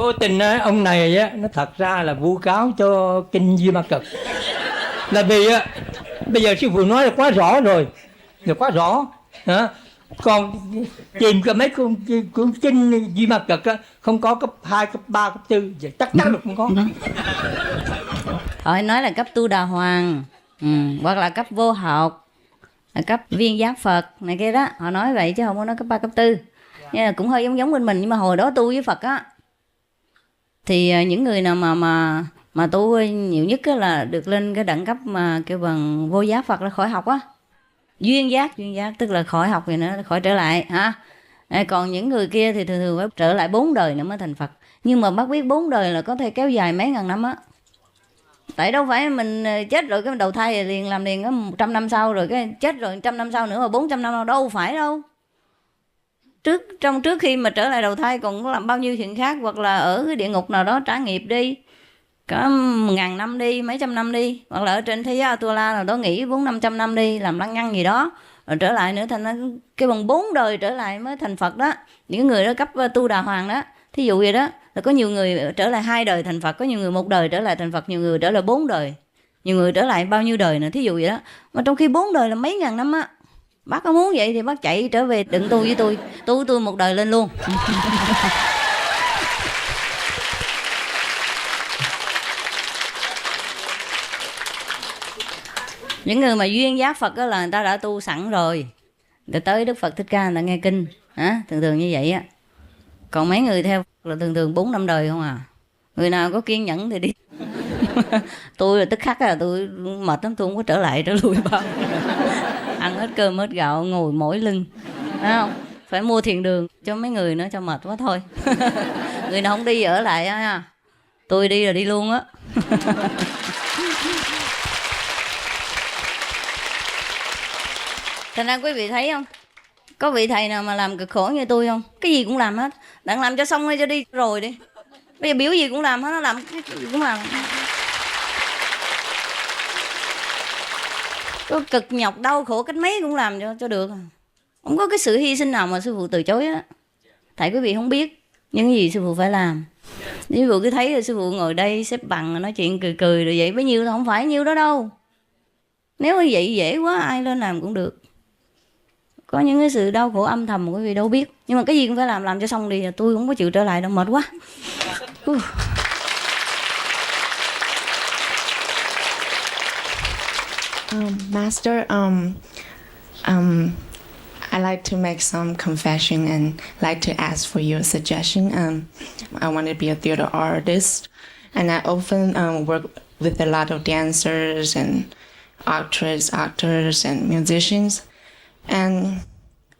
Cố tình á, ông này á, nó thật ra là vu cáo cho kinh Duy Ma Cật. Là vì á, bây giờ sư phụ nói là quá rõ rồi, là quá rõ. Hả? Còn tìm cái mấy cuốn kinh Duy Ma Cật á, không có cấp 2, cấp 3, cấp 4, vậy chắc chắn là không có. Họ nói là cấp Tu Đà Hoàng, hoặc là cấp vô học, là cấp viên giác Phật này kia đó. Họ nói vậy chứ không có nói cấp 3, cấp 4. Nhưng mà cũng hơi giống bên mình. Nhưng mà hồi đó tu với Phật á, thì những người nào mà tu nhiều nhất là được lên cái đẳng cấp mà kêu bằng vô giác Phật là khỏi học á. Duyên giác tức là khỏi học thì nó khỏi trở lại hả. Còn những người kia thì thường phải trở lại 4 đời nữa mới thành Phật. Nhưng mà bác biết 4 đời là có thể kéo dài mấy ngàn năm á. Tại đâu phải mình chết rồi cái đầu thai liền làm liền có 100 năm sau, rồi cái chết rồi 100 năm sau nữa mà 400 năm đâu phải đâu. Trước khi mà trở lại đầu thai còn có làm bao nhiêu chuyện khác, hoặc là ở cái địa ngục nào đó trả nghiệp đi, có 1000 năm đi, mấy trăm năm đi, hoặc là ở trên thế giới Atula nào đó nghỉ 400-500 năm đi, làm lăng nhăng gì đó, rồi trở lại nữa thành cái bằng 4 đời trở lại mới thành Phật đó. Những người đó cấp Tu Đà Hoàng đó, thí dụ vậy đó, là có nhiều người trở lại 2 đời thành Phật, có nhiều người 1 đời trở lại thành Phật, nhiều người trở lại 4 đời, nhiều người trở lại bao nhiêu đời nữa, thí dụ vậy đó. Mà trong khi 4 đời là mấy ngàn năm á. Bác có muốn vậy thì bác chạy trở về đừng tu với tôi, tu với tôi 1 đời lên luôn. Những người mà duyên giác Phật đó là người ta đã tu sẵn rồi, để tới Đức Phật Thích Ca người ta nghe kinh, thường như vậy á. Còn mấy người theo là thường 4-5 đời không à. Người nào có kiên nhẫn thì đi. Tôi là tức khắc là tôi mệt lắm, tôi không có trở lại trở lui bao. Ăn hết cơm hết gạo, ngồi mỏi lưng, thấy không? Phải mua thiền đường cho mấy người nữa cho mệt quá thôi. Người nào không đi ở lại á, tôi đi là đi luôn á. Thành ra quý vị thấy không, có vị thầy nào mà làm cực khổ như tôi không? Cái gì cũng làm hết, đặng làm cho xong hay cho đi rồi đi. Bây giờ biểu gì cũng làm hết, nó làm cái gì cũng làm. Có cực nhọc đau khổ cách mấy cũng làm cho được. Không có cái sự hy sinh nào mà sư phụ từ chối á. Tại quý vị không biết những gì sư phụ phải làm. Ví dụ cứ thấy sư phụ ngồi đây xếp bằng nói chuyện cười rồi vậy bấy nhiêu, không phải nhiêu đó đâu. Nếu như vậy dễ quá ai lên làm cũng được. Có những cái sự đau khổ âm thầm mà quý vị đâu biết. Nhưng mà cái gì cũng phải làm cho xong đi. Tôi không có chịu trở lại đâu, mệt quá. Master, I like to make some confession and like to ask for your suggestion. I want to be a theater artist, and I often work with a lot of dancers and actors and musicians. And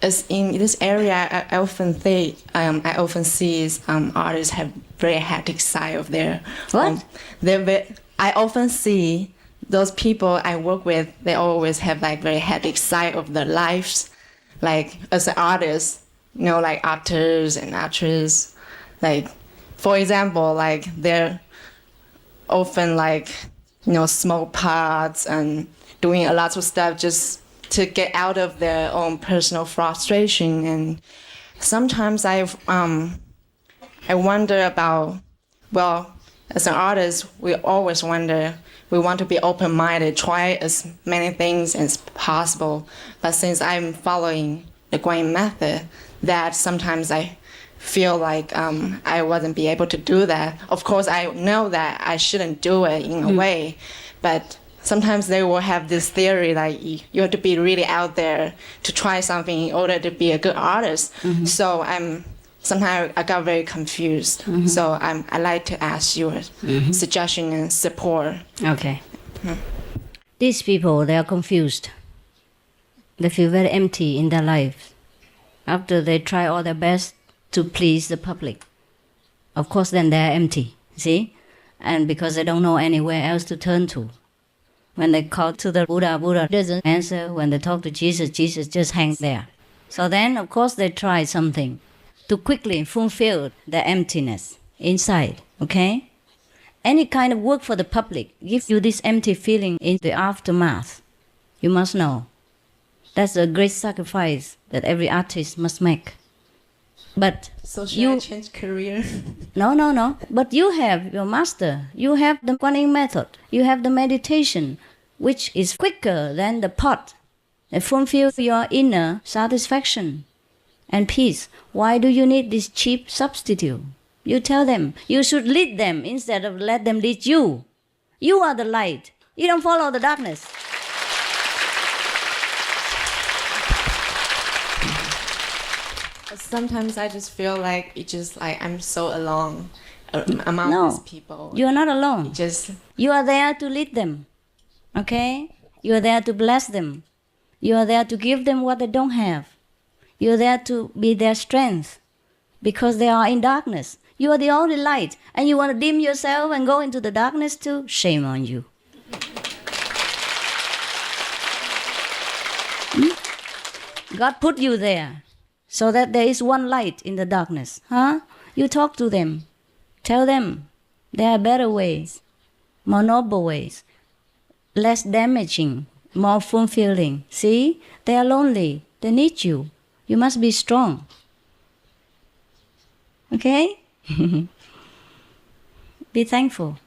as in this area, I often see artists have very hectic side of their. What? I often see those people I work with. They always have like very hectic side of their lives. Like as an artist, like actors and actresses, like for example, like they're often like smoke pots and doing a lot of stuff just to get out of their own personal frustration. And sometimes I wonder about, well, as an artist, we always wonder, we want to be open-minded, try as many things as possible. But since I'm following the Guanyin method, that sometimes I feel like I wasn't be able to do that. Of course, I know that I shouldn't do it in a way, but sometimes they will have this theory like you have to be really out there to try something in order to be a good artist. So sometimes I got very confused. So I like to ask your suggestion and support. Okay. These people, they are confused. They feel very empty in their life after they try all their best to please the public. Of course, then they're empty, see? And because they don't know anywhere else to turn to. When they call to the Buddha, Buddha doesn't answer. When they talk to Jesus, Jesus just hangs there. So then, of course, they try something to quickly fulfill the emptiness inside, okay? Any kind of work for the public gives you this empty feeling in the aftermath. You must know. That's a great sacrifice that every artist must make. But So should you I change career? no. But you have your master. You have the Kuan Yin method. You have the meditation, which is quicker than the pot. It fulfills your inner satisfaction and peace. Why do you need this cheap substitute? You tell them. You should lead them instead of let them lead you. You are the light. You don't follow the darkness. Sometimes I just feel like it's just like I'm so alone among No. these people. You are not alone. Just You are there to lead them. Okay? You are there to bless them. You are there to give them what they don't have. You are there to be their strength because they are in darkness. You are the only light, and you want to dim yourself and go into the darkness too? Shame on you. God put you there so that there is one light in the darkness. Huh? You talk to them. Tell them there are better ways, more noble ways, less damaging, more fulfilling. See? They are lonely. They need you. You must be strong. Okay? Be thankful.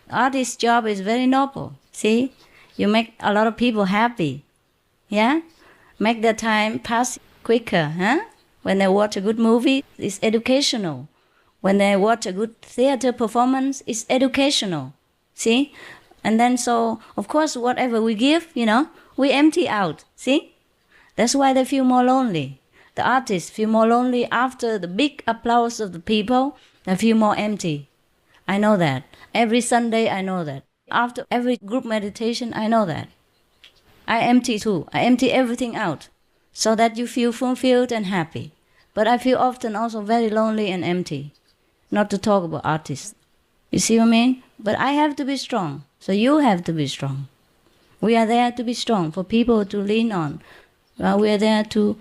Artist's job is very noble. See? You make a lot of people happy. Yeah? Make their time pass quicker. Huh? When they watch a good movie, it's educational. When they watch a good theater performance, it's educational. See? And then so, of course, whatever we give, we empty out. See? That's why they feel more lonely. The artists feel more lonely after the big applause of the people. They feel more empty. I know that. Every Sunday, I know that. After every group meditation, I know that. I empty too. I empty everything out so that you feel fulfilled and happy. But I feel often also very lonely and empty. Not to talk about artists. You see what I mean? But I have to be strong. So you have to be strong. We are there to be strong, for people to lean on. We are there to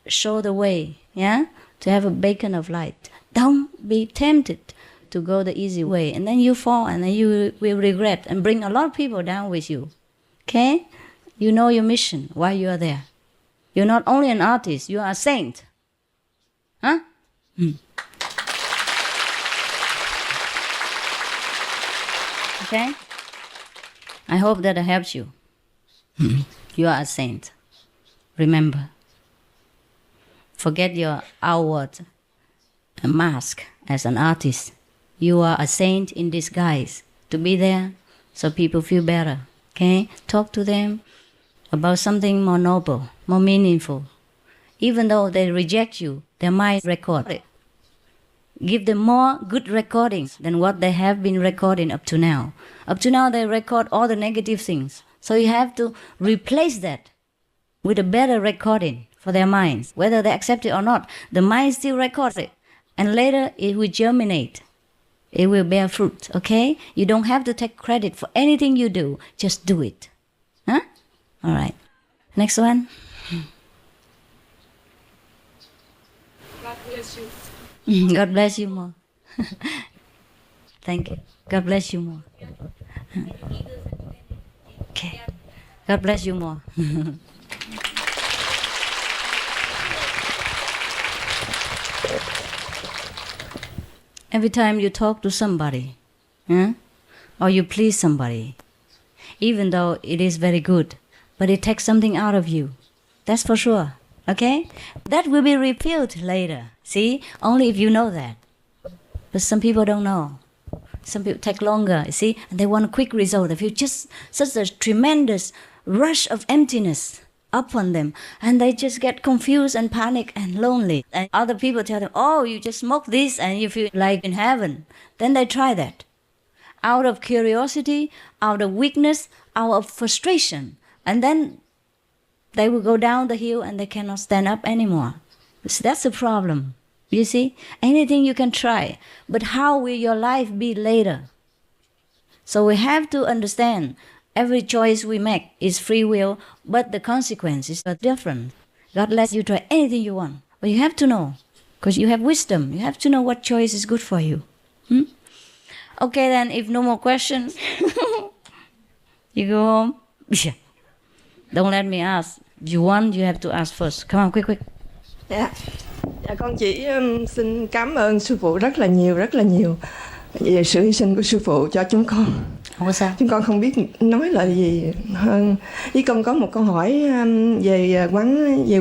show the way, yeah? To have a beacon of light. Don't be tempted to go the easy way. And then you fall and then you will regret and bring a lot of people down with you. Okay? You know your mission, why you are there. You're not only an artist, you are a saint. Huh? Okay? I hope that helps you. You are a saint. Remember. Forget your outward mask as an artist. You are a saint in disguise. To be there so people feel better. Okay? Talk to them about something more noble, more meaningful. Even though they reject you, they might record it. Give them more good recordings than what they have been recording up to now. Up to now, they record all the negative things. So you have to replace that with a better recording for their minds. Whether they accept it or not, the mind still records it. And later, it will germinate. It will bear fruit, okay? You don't have to take credit for anything you do. Just do it. Huh? All right. Next one. God bless you. God bless you more. Thank you. God bless you more. Okay. God bless you more. Every time you talk to somebody, or you please somebody, even though it is very good, but it takes something out of you. That's for sure. Okay? That will be revealed later. See? Only if you know that. But some people don't know. Some people take longer, you see? And they want a quick result. They feel just such a tremendous rush of emptiness upon them. And they just get confused and panic and lonely. And other people tell them, oh, you just smoke this and you feel like in heaven. Then they try that. Out of curiosity, out of weakness, out of frustration. And then they will go down the hill and they cannot stand up anymore. So that's the problem. You see? Anything you can try. But how will your life be later? So we have to understand every choice we make is free will, but the consequences are different. God lets you try anything you want. But you have to know. Because you have wisdom. You have to know what choice is good for you. Okay then, if no more questions, you go home. Yeah. Don't let me ask. If you want, you have to ask first. Come on, quick. Yeah. Dạ con chỉ xin cảm ơn sư phụ rất là nhiều về sự hy sinh của sư phụ cho chúng con. Không có sao. Chúng con không biết nói lời gì hơn. Với con có một câu hỏi về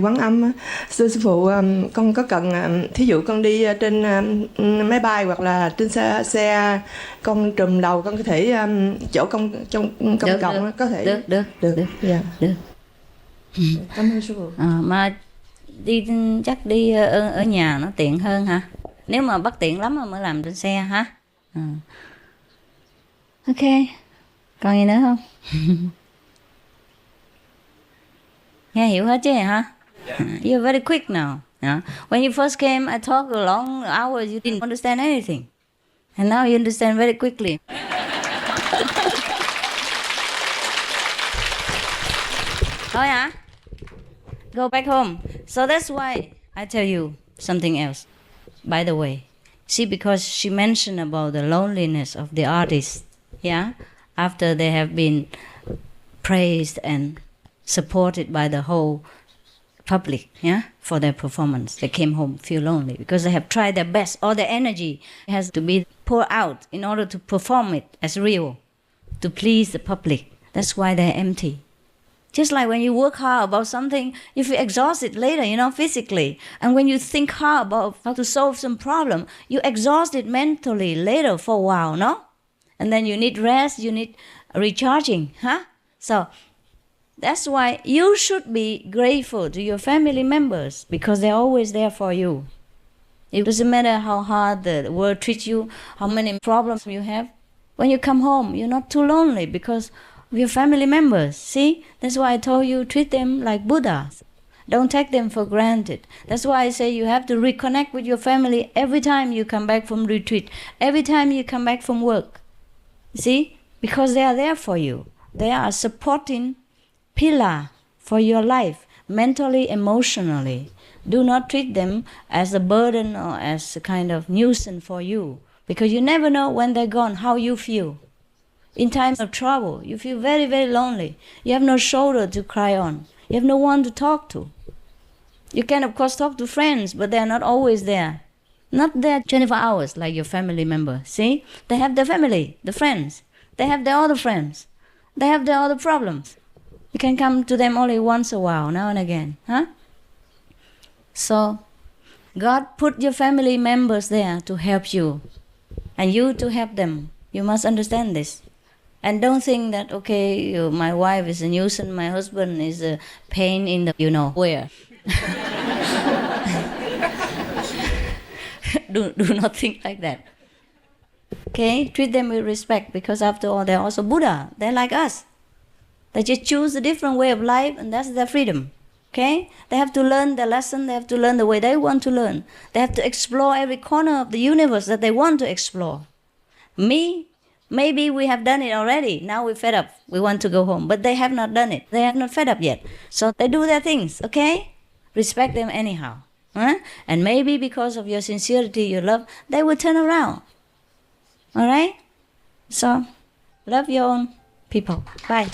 quán âm. Sư phụ, con có cần thí dụ con đi trên máy bay hoặc là trên xe con trùm đầu, con có thể chỗ công cộng có thể Được. Dạ. Được. Cảm ơn sư phụ. Mà đi chắc đi ở nhà nó tiện hơn hả? Nếu mà bất tiện lắm mà mới làm trên xe hả? Ok. Còn gì nữa không? Nghe hiểu hết chứ hả? You're very quick now. Yeah. When you first came, I talked a long hours. You didn't understand anything, and now you understand very quickly. Thôi hả? Go back home. So that's why I tell you something else. By the way, see, because she mentioned about the loneliness of the artists, yeah, after they have been praised and supported by the whole public, yeah, for their performance, they came home feel lonely because they have tried their best. All their energy has to be poured out in order to perform it as real, to please the public. That's why they're empty. Just like when you work hard about something, you feel exhausted later, physically. And when you think hard about how to solve some problem, you exhausted mentally later for a while, no? And then you need rest, you need recharging, huh? So that's why you should be grateful to your family members because they're always there for you. It doesn't matter how hard the world treats you, how many problems you have. When you come home, you're not too lonely because your family members. See, that's why I told you treat them like Buddhas. Don't take them for granted. That's why I say you have to reconnect with your family every time you come back from retreat, every time you come back from work. See, because they are there for you. They are a supporting pillar for your life, mentally, emotionally. Do not treat them as a burden or as a kind of nuisance for you, because you never know when they're gone how you feel. In times of trouble, you feel very, very lonely. You have no shoulder to cry on. You have no one to talk to. You can, of course, talk to friends, but they're not always there. Not there 24 hours like your family member. See? They have their family, the friends. They have their other friends. They have their other problems. You can come to them only once a while, now and again. Huh? So, God put your family members there to help you. And you to help them. You must understand this. And don't think that, okay, my wife is a nuisance, my husband is a pain in the, where. do not think like that. Okay? Treat them with respect because after all, they're also Buddha. They're like us. They just choose a different way of life and that's their freedom. Okay? They have to learn their lesson. They have to learn the way they want to learn. They have to explore every corner of the universe that they want to explore. Me, maybe we have done it already. Now we're fed up. We want to go home. But they have not done it. They have not fed up yet. So they do their things, okay? Respect them anyhow. Huh? And maybe because of your sincerity, your love, they will turn around. All right? So, love your own people. Bye.